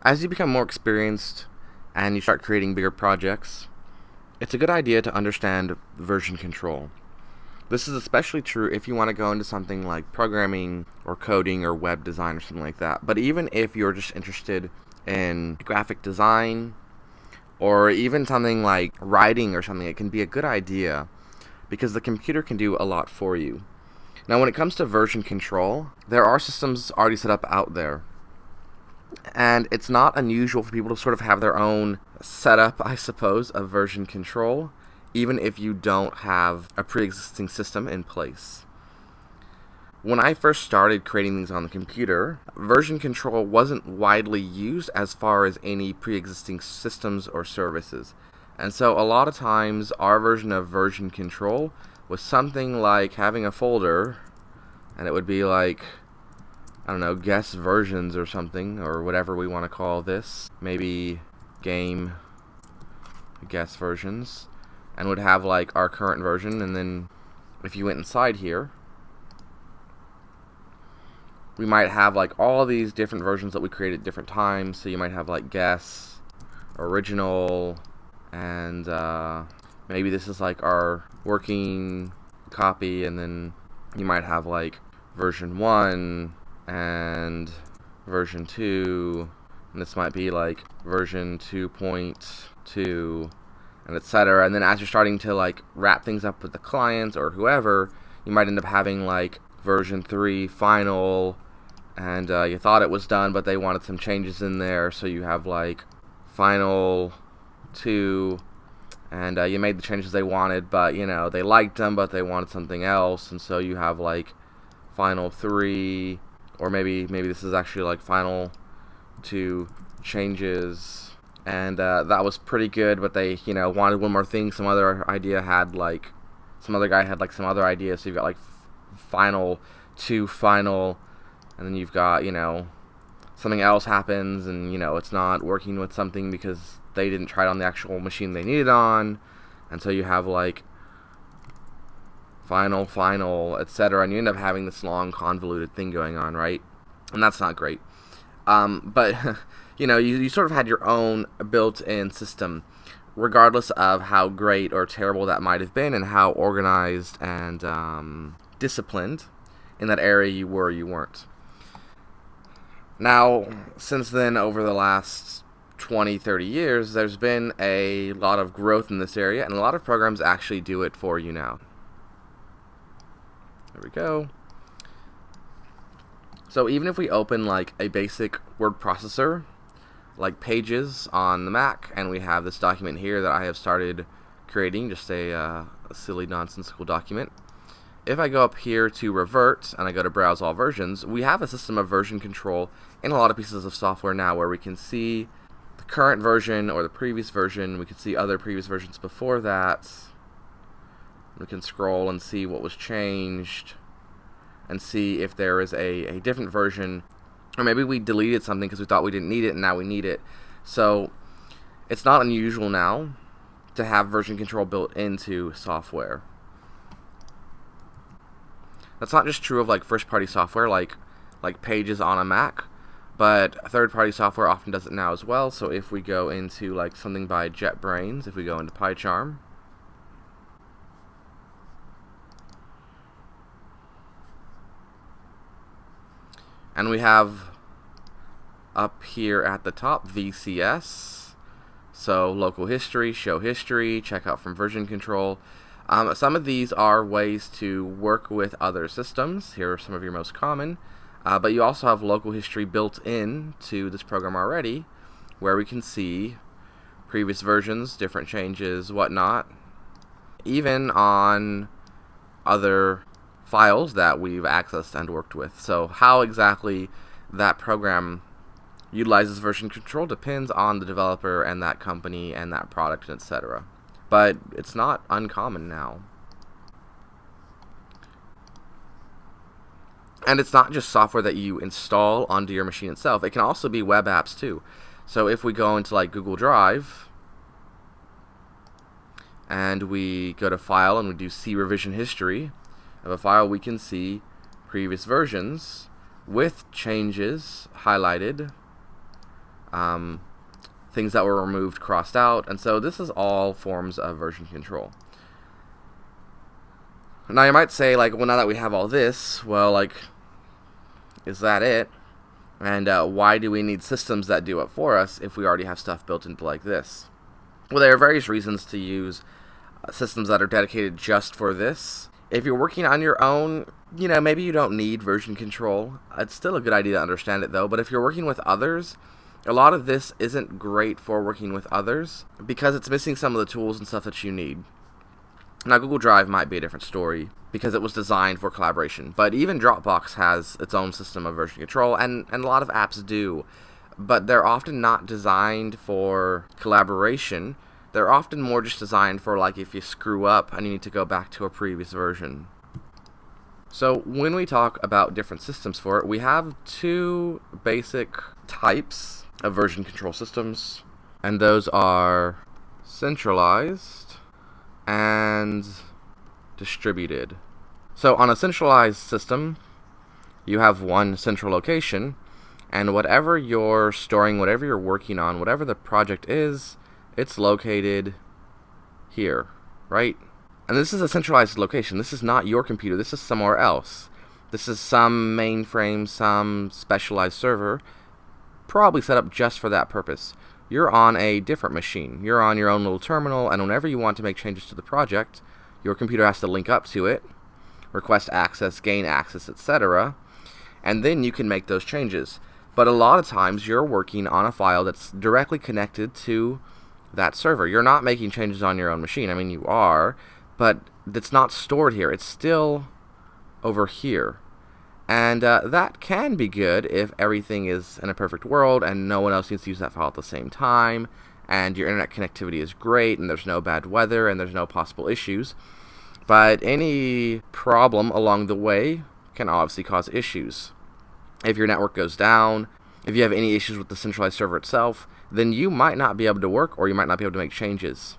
As you become more experienced and you start creating bigger projects, it's a good idea to understand version control. This is especially true if you want to go into something like programming or coding or web design or something like that. But even if you're just interested in graphic design or even something like writing or something, it can be a good idea because the computer can do a lot for you. Now, when it comes to version control, there are systems already set up out there. And it's not unusual for people to sort of have their own setup, I suppose, of version control, even if you don't have a pre-existing system in place. When I first started creating things on the computer, version control wasn't widely used as far as any pre-existing systems or services. And so a lot of times our version of version control was something like having a folder, and it would be like, I don't know, guest versions or something, or whatever we want to call this. Maybe game guest versions. And would have like our current version, and then if you went inside here, we might have like all these different versions that we created at different times. So you might have like guest, original, and maybe this is like our working copy, and then you might have like version 1 and version 2, and this might be like version 2.2, and etc. And then as you're starting to like wrap things up with the clients or whoever, you might end up having like version 3 final, and you thought it was done, but they wanted some changes in there, so you have like final 2, and you made the changes they wanted, but they liked them, but they wanted something else, and so you have like final 3, or maybe this is actually like final 2 changes, and that was pretty good, but they wanted one more thing. Some other guy had like some other idea, so you've got like final 2 final, and then you've got something else happens, and it's not working with something because they didn't try it on the actual machine they needed on, and so you have like final, etc., and you end up having this long convoluted thing going on, right? And that's not great. But you sort of had your own built-in system, regardless of how great or terrible that might have been, and how organized and disciplined in that area you were or you weren't. Now, since then, over the last 20, 30 years, there's been a lot of growth in this area, and a lot of programs actually do it for you now. There we go. So even if we open like a basic word processor, like Pages on the Mac, and we have this document here that I have started creating, just a silly nonsensical document. If I go up here to Revert, and I go to Browse All Versions, we have a system of version control in a lot of pieces of software now, where we can see the current version or the previous version. We can see other previous versions before that. We can scroll and see what was changed, and see if there is a different version, or maybe we deleted something because we thought we didn't need it and now we need it. So it's not unusual now to have version control built into software. That's not just true of like first-party software like Pages on a Mac, but third-party software often does it now as well. So if we go into like something by JetBrains, if we go into PyCharm, and we have up here at the top VCS, so local history, show history, check out from version control. Some of these are ways to work with other systems. Here are some of your most common, but you also have local history built in to this program already, where we can see previous versions, different changes, whatnot, even on other files that we've accessed and worked with. So how exactly that program utilizes version control depends on the developer and that company and that product, etc. But it's not uncommon now. And it's not just software that you install onto your machine itself. It can also be web apps too. So if we go into like Google Drive, and we go to File and we do See Revision History of a file, we can see previous versions with changes highlighted things that were removed crossed out, and so this is all forms of version control. Now you might say, like, well, now that we have all this, well, like, is that it? And why do we need systems that do it for us if we already have stuff built into like this? Well, there are various reasons to use systems that are dedicated just for this. If you're working on your own, maybe you don't need version control. It's still a good idea to understand it, though. But if you're working with others, a lot of this isn't great for working with others because it's missing some of the tools and stuff that you need. Now, Google Drive might be a different story because it was designed for collaboration. But even Dropbox has its own system of version control, and a lot of apps do. But they're often not designed for collaboration. They're often more just designed for, like, if you screw up and you need to go back to a previous version. So when we talk about different systems for it, we have two basic types of version control systems, and those are centralized and distributed. So on a centralized system, you have one central location, and whatever you're storing, whatever you're working on, whatever the project is, it's located here, right? And this is a centralized location. This is not your computer. This is somewhere else. This is some mainframe, some specialized server, probably set up just for that purpose. You're on a different machine. You're on your own little terminal, and whenever you want to make changes to the project, your computer has to link up to it, request access, gain access, etc., and then you can make those changes. But a lot of times, you're working on a file that's directly connected to that server. You're not making changes on your own machine. I mean, you are, but it's not stored here. It's still over here. And that can be good if everything is in a perfect world and no one else needs to use that file at the same time, and your internet connectivity is great, and there's no bad weather, and there's no possible issues. But any problem along the way can obviously cause issues. If your network goes down, if you have any issues with the centralized server itself, then you might not be able to work, or you might not be able to make changes.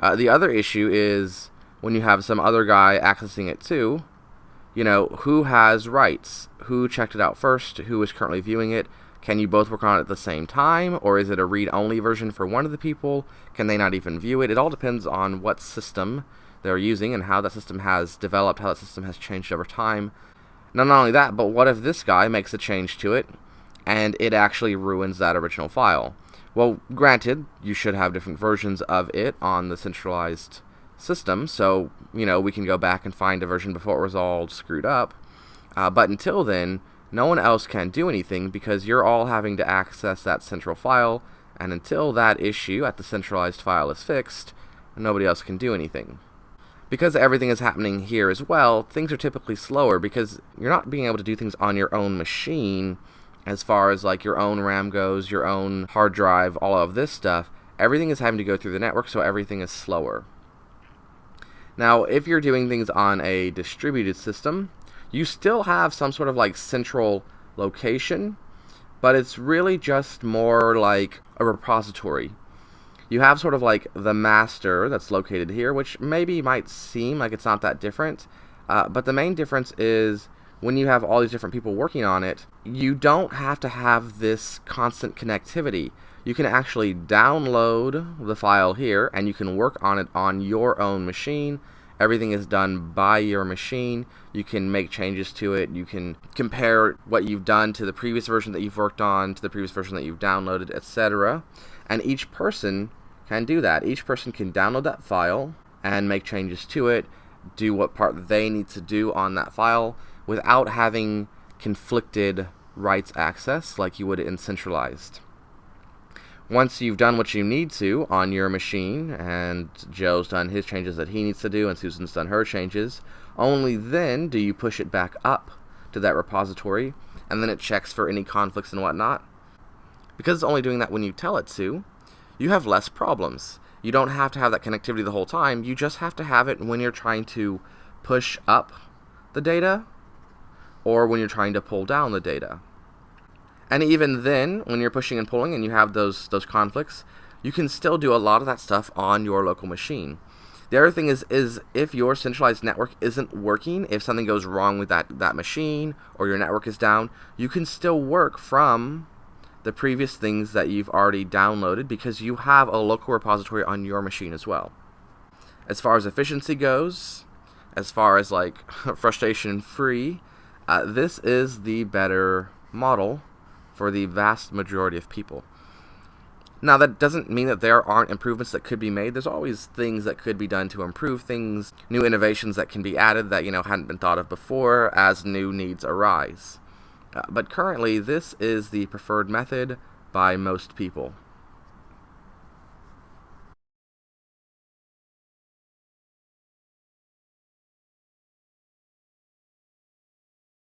The other issue is when you have some other guy accessing it too. Who has rights? Who checked it out first? Who is currently viewing it? Can you both work on it at the same time? Or is it a read-only version for one of the people? Can they not even view it? It all depends on what system they're using and how that system has developed, how that system has changed over time. Not only that, but what if this guy makes a change to it and it actually ruins that original file? Well, granted, you should have different versions of it on the centralized system, so we can go back and find a version before it was all screwed up, but until then, no one else can do anything because you're all having to access that central file, and until that issue at the centralized file is fixed, nobody else can do anything. Because everything is happening here as well, things are typically slower because you're not being able to do things on your own machine as far as like your own RAM goes, your own hard drive, all of this stuff. Everything is having to go through the network, so everything is slower. Now, if you're doing things on a distributed system, you still have some sort of like central location, but it's really just more like a repository. You have sort of like the master that's located here, which maybe might seem like it's not that different, but the main difference is when you have all these different people working on it, you don't have to have this constant connectivity. You can actually download the file here, and you can work on it on your own machine. Everything is done by your machine. You can make changes to it. You can compare what you've done to the previous version that you've worked on, to the previous version that you've downloaded, etc. And each person can do that. Each person can download that file and make changes to it, do what part they need to do on that file without having conflicted rights access like you would in centralized. Once you've done what you need to on your machine, and Joe's done his changes that he needs to do, and Susan's done her changes, only then do you push it back up to that repository, and then it checks for any conflicts and whatnot. Because it's only doing that when you tell it to, you have less problems. You don't have to have that connectivity the whole time. You just have to have it when you're trying to push up the data, or when you're trying to pull down the data. And even then, when you're pushing and pulling and you have those conflicts, you can still do a lot of that stuff on your local machine. The other thing is if your centralized network isn't working, if something goes wrong with that machine or your network is down, you can still work from the previous things that you've already downloaded because you have a local repository on your machine as well. As far as efficiency goes, as far as like frustration free, this is the better model for the vast majority of people. Now, that doesn't mean that there aren't improvements that could be made. There's always things that could be done to improve things, new innovations that can be added that, hadn't been thought of before as new needs arise. But currently, this is the preferred method by most people.